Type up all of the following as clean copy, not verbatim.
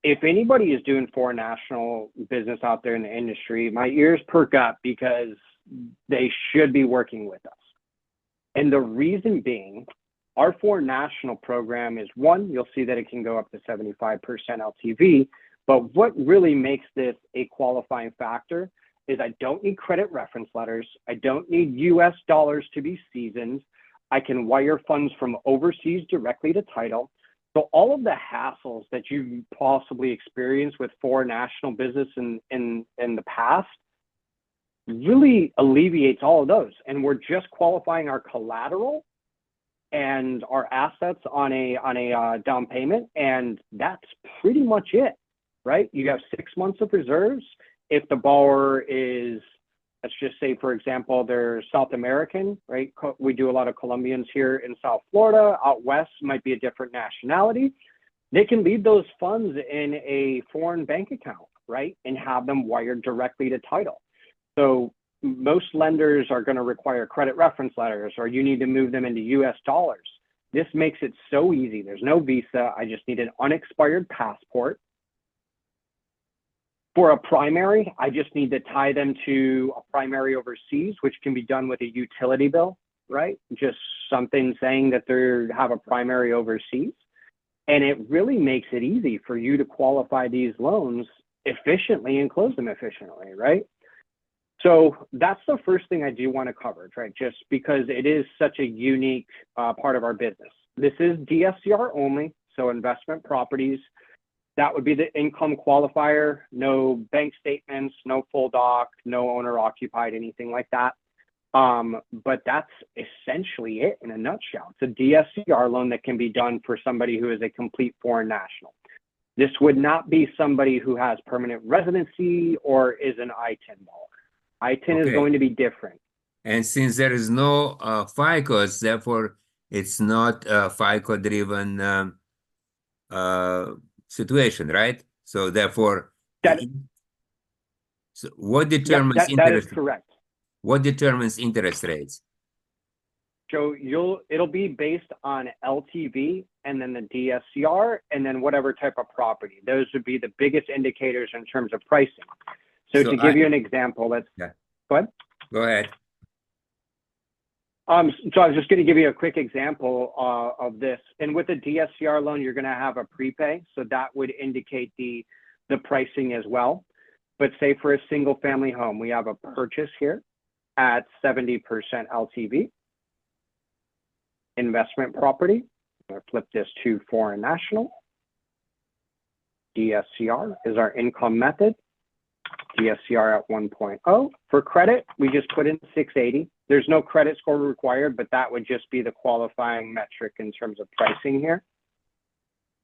if anybody is doing foreign national business out there in the industry, my ears perk up because they should be working with us. And the reason being, our foreign national program is one, you'll see that it can go up to 75% LTV. But what really makes this a qualifying factor is I don't need credit reference letters. I don't need US dollars to be seasoned. I can wire funds from overseas directly to title. So all of the hassles that you possibly experienced with foreign national business in the past really alleviates all of those. And we're just qualifying our collateral and our assets on a down payment, and that's pretty much it, right? You have 6 months of reserves. If the borrower is, let's just say, for example, they're South American, right? We do a lot of Colombians here in South Florida. Out west might be a different nationality. They can leave those funds in a foreign bank account, right? And have them wired directly to title. So most lenders are going to require credit reference letters, or you need to move them into US dollars. This makes it so easy. There's no visa. I just need an unexpired passport. For a primary, I just need to tie them to a primary overseas, which can be done with a utility bill, right? Just something saying that they have a primary overseas. And it really makes it easy for you to qualify these loans efficiently and close them efficiently, right? So that's the first thing I do want to cover, right? Just because it is such a unique part of our business. This is DSCR only, so investment properties. That would be the income qualifier, no bank statements, no full doc, no owner occupied, anything like that. But that's essentially it in a nutshell. It's a DSCR loan that can be done for somebody who is a complete foreign national. This would not be somebody who has permanent residency or is an I-10 borrower. I-10 is going to be different. And since there is no FICOs, therefore it's not a FICO-driven situation, right? So therefore, so what determines interest? That is correct. What determines interest rates? So it'll be based on LTV and then the DSCR and then whatever type of property. Those would be the biggest indicators in terms of pricing. So to give you an example, go ahead. Go ahead. So I was just going to give you a quick example of this. And with a DSCR loan, you're going to have a prepay. So that would indicate the pricing as well. But say for a single family home, we have a purchase here at 70% LTV. Investment property. I'm going to flip this to foreign national. DSCR is our income method. DSCR at 1.0. For credit, we just put in 680. There's no credit score required, but that would just be the qualifying metric in terms of pricing here.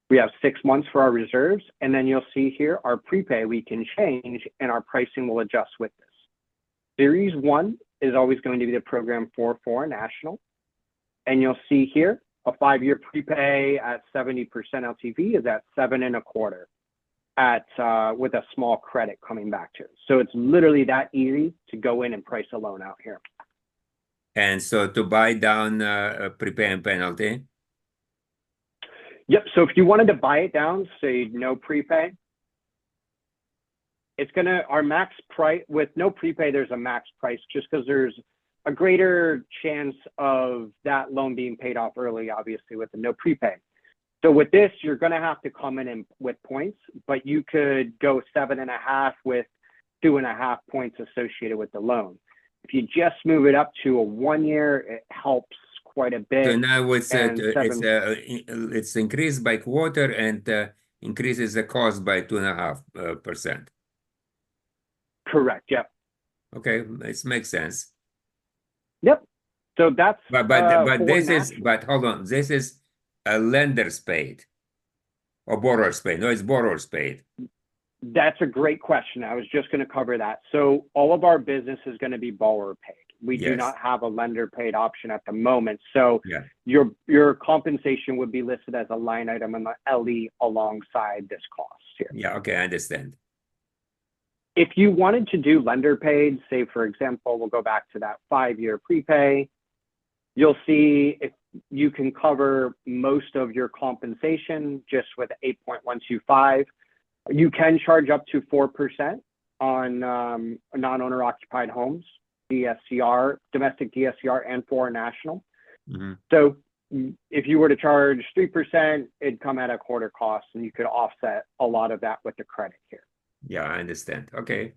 We have 6 months for our reserves, and then you'll see here our prepay we can change, and our pricing will adjust with this. Series 1 is always going to be the program for foreign national, and you'll see here a 5-year prepay at 70% LTV is at 7.25 with a small credit coming back to it. So it's literally that easy to go in and price a loan out here. And so to buy down prepay and penalty? Yep. So if you wanted to buy it down, say no prepay, it's going to, our max price with no prepay, there's a max price just because there's a greater chance of that loan being paid off early, obviously with the no prepay. So with this, you're going to have to come in with points, but you could go 7.5 with 2.5 points associated with the loan. If you just move it up to a 1 year, it helps quite a bit. So now it's increased by quarter and increases the cost by 2.5%. Correct. Yep. Okay, it makes sense. Yep. So that's but hold on, this is a lender's paid or borrower's paid? No, it's borrower's paid. That's a great question. I was just going to cover that. So all of our business is going to be borrower paid. We do not have a lender paid option at the moment. So your compensation would be listed as a line item in the LE alongside this cost here. Yeah, okay, I understand. If you wanted to do lender paid, say for example, we'll go back to that 5-year prepay, you'll see if you can cover most of your compensation just with 8.125. You can charge up to 4% on non-owner occupied homes, DSCR, domestic DSCR, and foreign national. Mm-hmm. So if you were to charge 3%, it'd come at a quarter cost, and you could offset a lot of that with the credit here. Yeah, I understand. Okay.